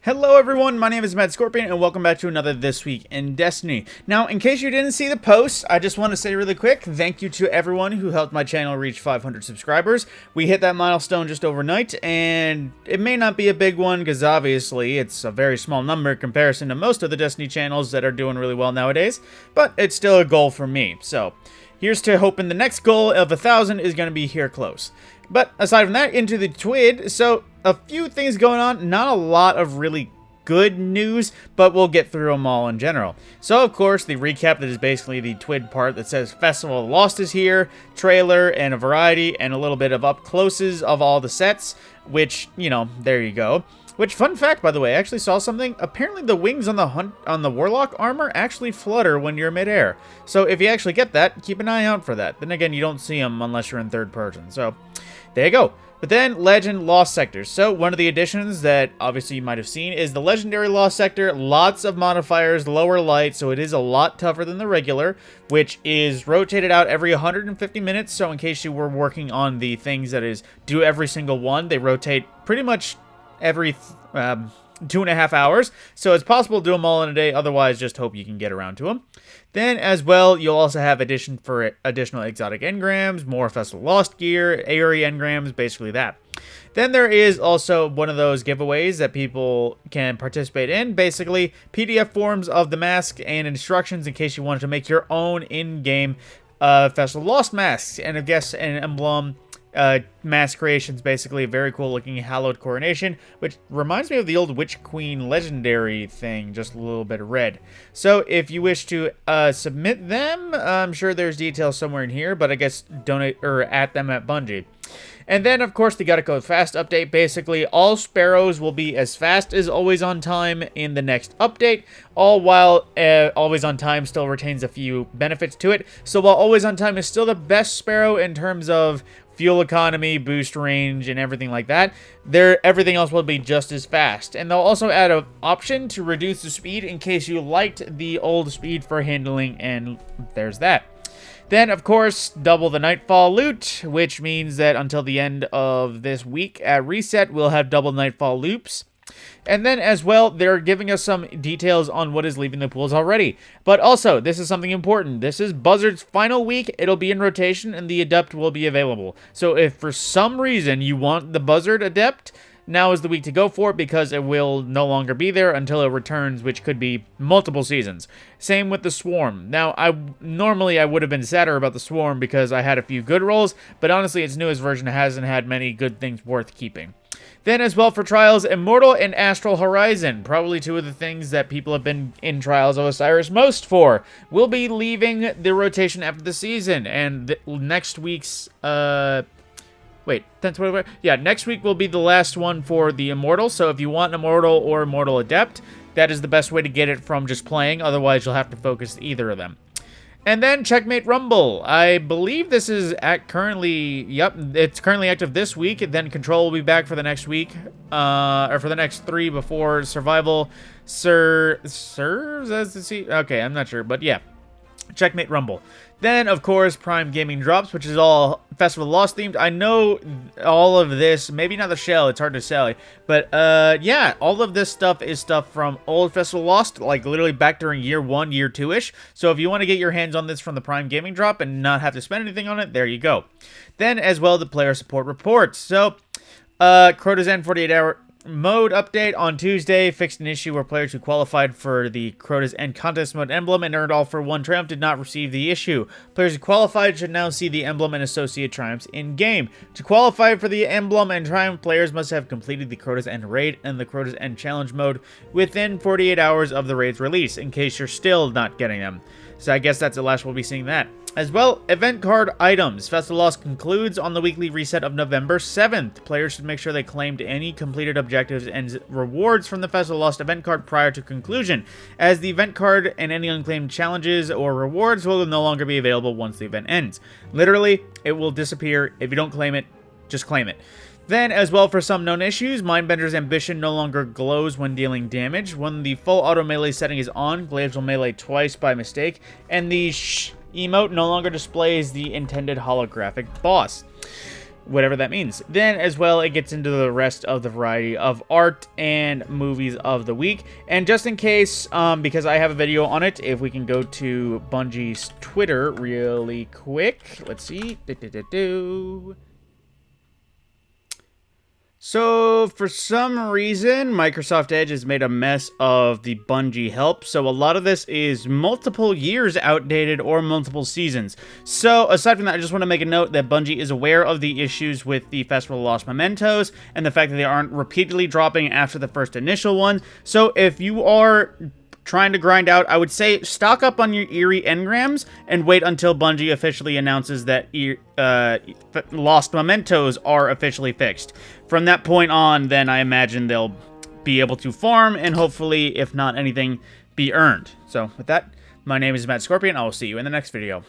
Hello everyone, my name is Mad Scorpion and welcome back to another This Week in Destiny. Now, in case you didn't see the post, I just want to say really quick, thank you to everyone who helped my channel reach 500 subscribers. We hit that milestone just overnight, and it may not be a big one because obviously it's a very small number in comparison to most of the Destiny channels that are doing really well nowadays, but it's still a goal for me. So, here's to hoping the next goal of 1,000 is going to be here close. But aside from that, into the TWID, so a few things going on, not a lot of really good news, but we'll get through them all in general. So of course, the recap that is basically the TWID part that says Festival of the Lost is here, trailer, and a variety, and a little bit of up-closes of all the sets, which, you know, there you go. Which, fun fact, by the way, I actually saw something. Apparently the wings on the Warlock armor actually flutter when you're midair. So if you actually get that, keep an eye out for that. Then again, you don't see them unless you're in third person. So there you go. But then, Legend Lost Sectors. So, one of the additions that obviously you might have seen is the Legendary Lost Sector. Lots of modifiers, lower light, so it is a lot tougher than the regular, which is rotated out every 150 minutes. So, in case you were working on the things that is do every single one, they rotate pretty much every 2.5 hours. So, it's possible to do them all in a day. Otherwise, just hope you can get around to them. Then, as well, you'll also have additional exotic engrams, more Festival Lost gear, area engrams, basically that. Then there is also one of those giveaways that people can participate in, basically PDF forms of the mask and instructions in case you wanted to make your own in-game Festival Lost masks, and I guess an emblem. Mask creations, basically a very cool looking hallowed coronation, which reminds me of the old Witch Queen legendary thing, just a little bit of red. So if you wish to submit them, I'm sure there's details somewhere in here, but I guess donate or at them at Bungie. And then, of course, the Gotta Go Fast update. Basically, all sparrows will be as fast as Always On Time in the next update, all while Always On Time still retains a few benefits to it. So while Always On Time is still the best sparrow in terms of fuel economy, boost range, and everything like that, everything else will be just as fast. And they'll also add an option to reduce the speed in case you liked the old speed for handling, and there's that. Then, of course, double the Nightfall loot, which means that until the end of this week at reset, we'll have double Nightfall loops. And then, as well, they're giving us some details on what is leaving the pools already. But also, this is something important. This is Buzzard's final week. It'll be in rotation, and the Adept will be available. So if for some reason you want the Buzzard Adept, now is the week to go for it because it will no longer be there until it returns, which could be multiple seasons. Same with the Swarm. Now, normally I would have been sadder about the Swarm because I had a few good rolls, but honestly, its newest version hasn't had many good things worth keeping. Then as well for Trials, Immortal and Astral Horizon, probably two of the things that people have been in Trials of Osiris most for, will be leaving the rotation after the season, and next week's, wait, next week will be the last one for the Immortal, so if you want Immortal or Immortal Adept, that is the best way to get it from just playing, otherwise you'll have to focus either of them. And then Checkmate Rumble. I believe this is it's currently active this week. Then Control will be back for the next week, or for the next 3 before Survival serves as the seat. Okay, I'm not sure, but yeah. Checkmate Rumble. Then, of course, Prime Gaming drops, which is all Festival of Lost themed. I know all of this, maybe not the shell, it's hard to say, but yeah, all of this stuff is stuff from old Festival of Lost, like literally back during year 1, year 2-ish. So if you want to get your hands on this from the Prime Gaming drop and not have to spend anything on it, there you go. Then, as well, the player support reports. So, Crota's End 48-hour mode update on Tuesday fixed an issue where players who qualified for the Crota's End contest mode emblem and earned all for 1 triumph did not receive the issue. Players who qualified should now see the emblem and associated triumphs in-game. To qualify for the emblem and triumph, players must have completed the Crota's End raid and the Crota's End challenge mode within 48 hours of the raid's release, in case you're still not getting them. So I guess that's the last we'll be seeing that. As well, event card items. Festival Lost concludes on the weekly reset of November 7th. Players should make sure they claimed any completed objectives and rewards from the Festival Lost event card prior to conclusion, as the event card and any unclaimed challenges or rewards will no longer be available once the event ends. Literally, it will disappear. If you don't claim it, just claim it. Then, as well for some known issues, Mindbender's Ambition no longer glows when dealing damage. When the full auto melee setting is on, Glaives will melee twice by mistake, and the emote no longer displays the intended holographic boss. whatever that means. Then, as well, it gets into the rest of the variety of art and movies of the week. And just in case, because I have a video on it, if we can go to Bungie's Twitter really quick. Let's see. So, for some reason, Microsoft Edge has made a mess of the Bungie Help, so a lot of this is multiple years outdated or multiple seasons. So, aside from that, I just want to make a note that Bungie is aware of the issues with the Festival of Lost Mementos, and the fact that they aren't repeatedly dropping after the first initial one. So, if you are trying to grind out, I would say stock up on your Eerie engrams and wait until Bungie officially announces that Lost Mementos are officially fixed. From that point on, then I imagine they'll be able to farm and hopefully, if not anything, be earned. So with that, my name is Matt Scorpion. I will see you in the next video.